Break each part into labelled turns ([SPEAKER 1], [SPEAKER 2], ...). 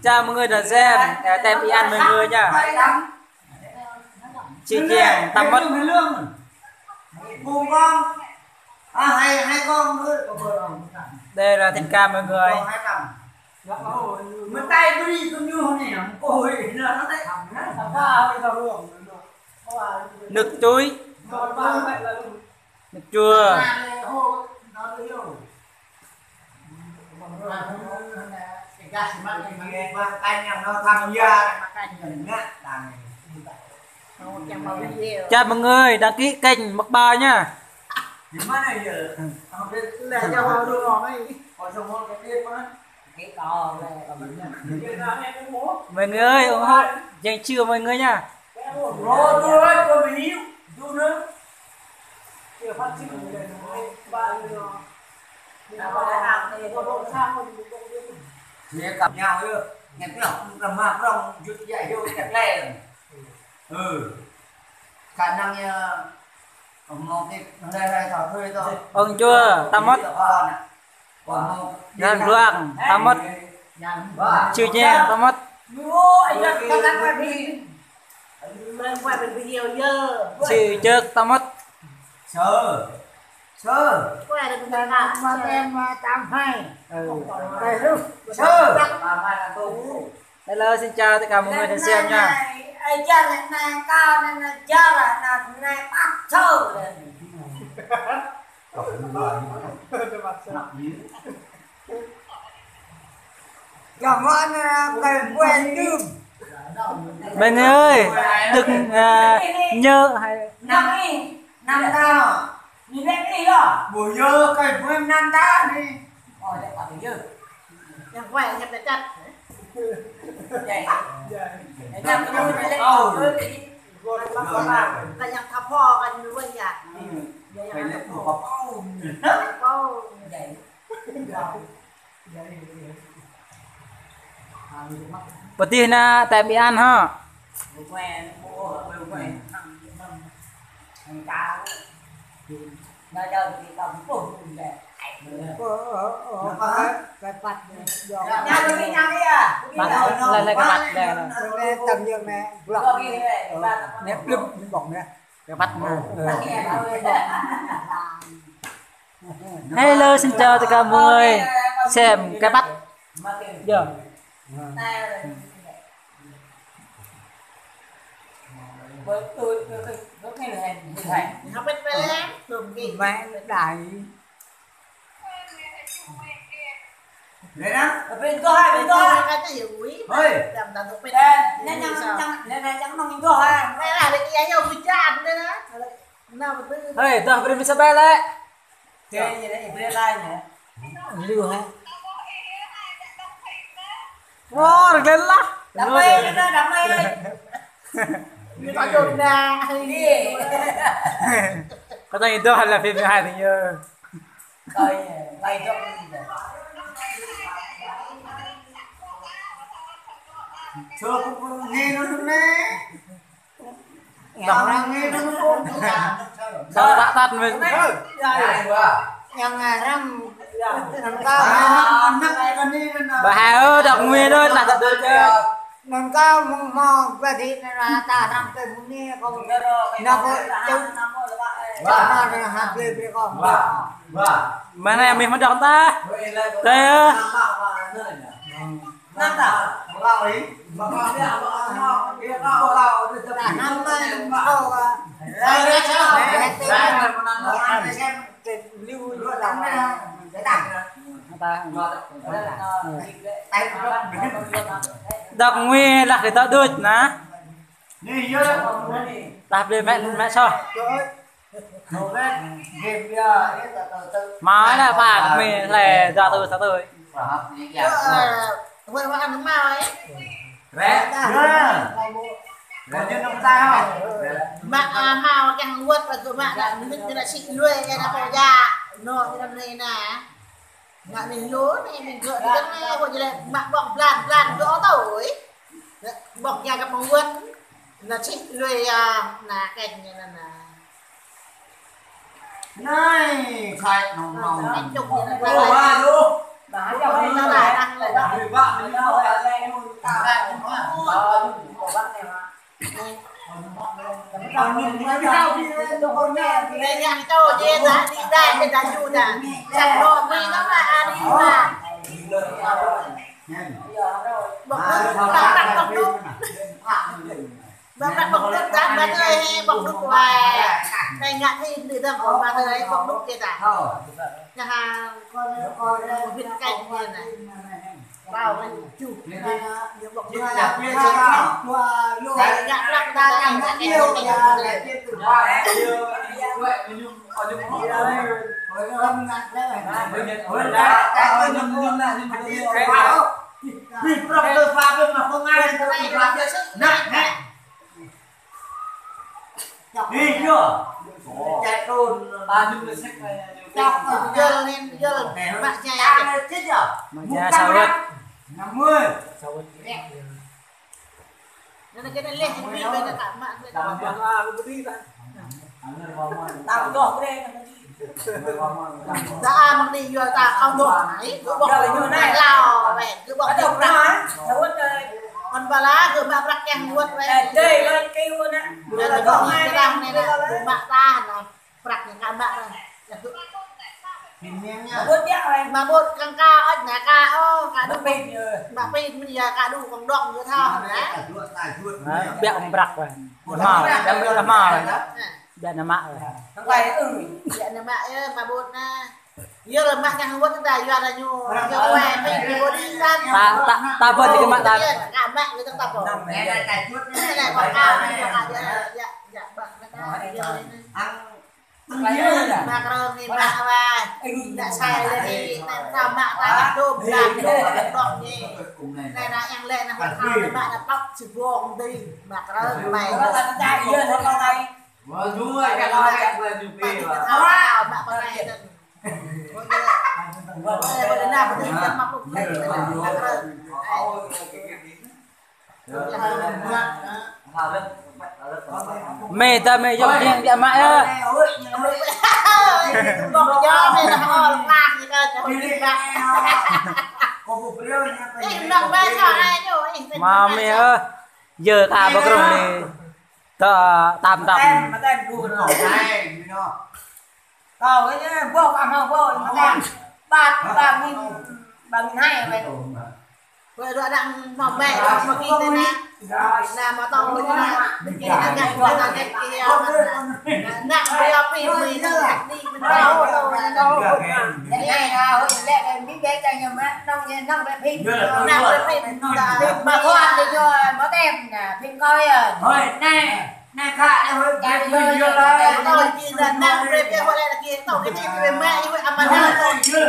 [SPEAKER 1] Chào mọi người đã xem tem đi ăn mọi người nha. Chị chèn tăm mất
[SPEAKER 2] cùng con hai con nữa.
[SPEAKER 1] đây là thịt cam mọi người.
[SPEAKER 2] Mình tay cứ đi cứ như hôm nay ôi nó đấy
[SPEAKER 1] Nước chuối, nước chua, chào mọi người đăng ký kênh Mắc Bao nha. Mọi người ơi ủng hộ dành trưa mọi người nha.
[SPEAKER 2] Gặp nhau chưa? Nhặt cái lọc cầm mặt rồng rút dạy vô chặt le. Khả năng một cái đây thỏ thuê thôi.
[SPEAKER 1] Ông chua tăm mất. Gan ruang tăm mất. Chưa nha tăm mất. Chị trước tăm mất.
[SPEAKER 2] Sơ
[SPEAKER 1] Hello xin chào tất cả mọi người đang xem nha. Mọi người ơi đừng nhớ hay
[SPEAKER 2] năm tao nhìn em đi đó buổi giờ cái của em năm ta đi rồi để bảo dư em quay em để chặt vậy để chặt cái đuôi này lên nhặt tháp pho anh nuôi nhà phải lên một bao vậy
[SPEAKER 1] bữa tiên tại bị ăn ha.
[SPEAKER 2] Nó đâu thì cầm cùng để cái bạch nhau đi à
[SPEAKER 1] Lên cái bạch đây là
[SPEAKER 2] tầm như mẹ
[SPEAKER 1] nếp lưng bỏng nè cái bạch hello xin chào tất cả mọi người xem cái bạch giờ
[SPEAKER 2] tôi rất hay là hình không biết về đường gì mẹ đại đấy đó bên có hai cái gì quý ơi làm tận thuộc bên nên chẳng nông có hai đây là cái gì nhau bị chán đây đó nào
[SPEAKER 1] hey tôi phải đi sao bé đấy
[SPEAKER 2] cái gì đấy bên đây nè
[SPEAKER 1] lưu ha wow được lên lá
[SPEAKER 2] đam mê đó đam mê như có dùng nè
[SPEAKER 1] có tay tôi hay là phim hai thì như
[SPEAKER 2] đây trong chưa cũng nghe nó đúng nè nghe nó đúng
[SPEAKER 1] sao đã tắt mình
[SPEAKER 2] yang ram
[SPEAKER 1] bà Hà ơi đọc nguyên thôi là thật được chưa
[SPEAKER 2] mình có mò về thịt là ta làm cái bún nè không nó có chung nó là hạt lên cái con
[SPEAKER 1] mà này mình mới đọc ta đây
[SPEAKER 2] năm nào bao ấy mà con biết năm lưu lắm để
[SPEAKER 1] đọc nguyên là người ta đuổi ná đạp lên mẹ sao nói là phạt mình là ra từ sao tới
[SPEAKER 2] quên qua ăn mau ấy còn như năm ta mà mau càng quất là tụi bạn là mình là xịn nuôi cái nó bỏ ra nó như năm nay nè ngại mình lúa này mình gợi đến gọi như là bạn bọc làn rõ tuổi bọc nhà gặp mong quất là xịn nuôi là cành như là này khai nồng nồng
[SPEAKER 3] Ủa ba luôn.
[SPEAKER 2] Đã cho nó lại ăn lại đó. Đây nhang cho dê ra đi ra để ra chu ra chẳng lo mi nó là đi mà bọc nước đặt bọc nước bọc nước ra mà ơi bọc nước hoài đây ngã thì từ từ của bà thấy bọc nước kia cả nhà hàng con viên canh kia này vào bên chủ những bọc nước là đây ngã lắc ta làm cái nhiều là kia từ hoa vì problem pha bên mà không ai cái này làm cho sức nặng này đi chưa chạy đồn ta dùng cái sách này giờ lên giờ bạn trai chết chưa
[SPEAKER 1] Mà sao hết
[SPEAKER 2] 50 nên cái này lên vì bên là cả mạng bên tao đổ cái đây ra mang đi vừa ta không đổ ấy cứ bỏ như này lao vậy cứ bỏ độc ra còn bà lá cứ bà đặt kem luôn vậy đây lên kêu luôn á giờ là có hai cái đằng này là bạn ta là đặt những cái bạn này mà bột căng ca ớt nè ca ô cả đủ pin mà pin bây giờ cả đủ còn đọng nữa thao đấy
[SPEAKER 1] bẹo ông bạc rồi màu đem bẹo làm màu rồi bẹo làm mạ rồi
[SPEAKER 2] bẹo làm mạ mà bột giờ là mạ càng bột ta giờ là nhu giờ què mình có đi ra
[SPEAKER 1] ta vượt cái mạ ta
[SPEAKER 2] cả mạ người ta tập rồi này còn cao này còn dạ dạ bạc mà còn thì mạ và đã sai lên đi sao mạ ta đôm làm đom đi này là em lên là họ thao với bạn là tóc chỉ vô công ty mà còn mày nó là trai giờ thôi con này
[SPEAKER 3] đúng rồi cái đó là chụp
[SPEAKER 2] mày thao bạn con này bây giờ nào cũng thấy mặc phục này
[SPEAKER 1] mê ta mê dòng riêng địa mại á
[SPEAKER 2] บอกย่อไม่ละอ่อนมากนี่ก็จะดีมากไอ้น้องแม่ชอบอะไรอยู่ไอ้
[SPEAKER 1] mà mê ơi giờ ta bao giờ đi ta tam tam
[SPEAKER 2] mà ta đùa nó này nó tao cái vô phạm không vô mà ta ba nghìn hai vậy rồi đoạn đang phòng mẹ đó mà khi thế này là mà tao như này bên kia đang nhận qua là cái kia nặng bây giờ pin nó đi bên đâu rồi đâu cái này là lẹ biết bé trai nhà má nông bé pin nặng bé pin mà khoan thì cho nó đem nè pin coi
[SPEAKER 3] thôi này khá hồi cái video
[SPEAKER 2] đây tôi chỉ là nặng bé pin qua đây là kia tao cái gì về mẹ như vậy mà nặng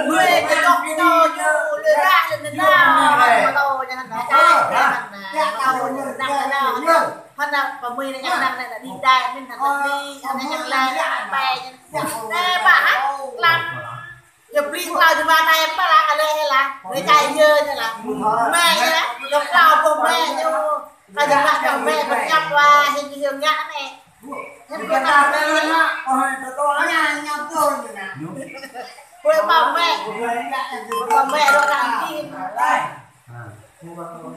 [SPEAKER 2] người cái góc to như lừa ra lên nào mà tao cho nó cái tao nặng nào hắn là và mình này năng này là đi đại mình thằng đi anh ấy làm là bè nè bà làm giờ pin lao thì bà này em bà làm ở đây là người trai dơ như là mẹ đó gặp lao cùng mẹ như bây giờ bạn chồng mẹ vẫn nhập qua hình như ngã này
[SPEAKER 3] cái nào đây á tôi nha nhau tôi nè
[SPEAKER 2] quê bảo mẹ đó làm gì
[SPEAKER 3] đây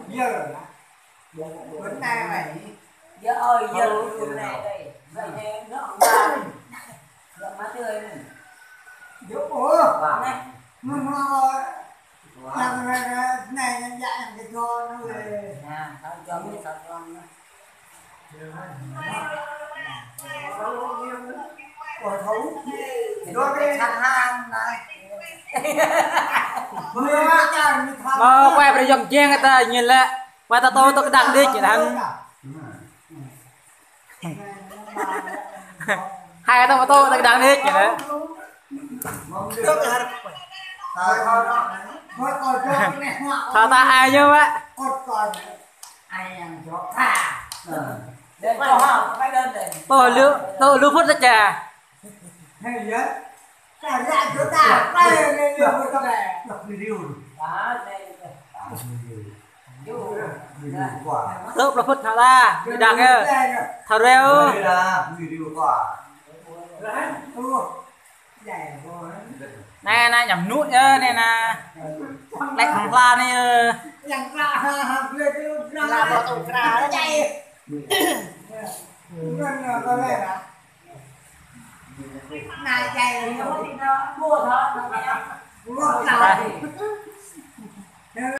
[SPEAKER 3] giờ vấn đề này
[SPEAKER 2] giờ ơi giờ này đây vậy thế nó không ra giờ má tươi này
[SPEAKER 3] này này dạy cái cho nó về
[SPEAKER 2] nè tao cho mình sao cho nó
[SPEAKER 3] của thấu
[SPEAKER 2] cho cái thằng hàng này
[SPEAKER 1] mà quay về dòng riêng người ta nhìn lại quay ta tôi cái đằng đi chỉ thằng hai tao mà tôi cái đằng đi chỉ đấy sao ta ai như vậy
[SPEAKER 2] để cho họ phải đơn này
[SPEAKER 1] tôi lưu phút ra trà
[SPEAKER 3] hay vậy cả ra chỗ ta đây lên được cái này đọc video
[SPEAKER 2] đó đây
[SPEAKER 1] tôi là phút thằng ta đi đằng kia thằng rêu
[SPEAKER 3] đây là video quả
[SPEAKER 1] này này nhầm nút nhá này là đánh thằng la này
[SPEAKER 3] yang ra gue itu
[SPEAKER 2] là bỏ tủ ra đó
[SPEAKER 3] chạy bukan có vẻ là này chạy nó mua thôi mua tàu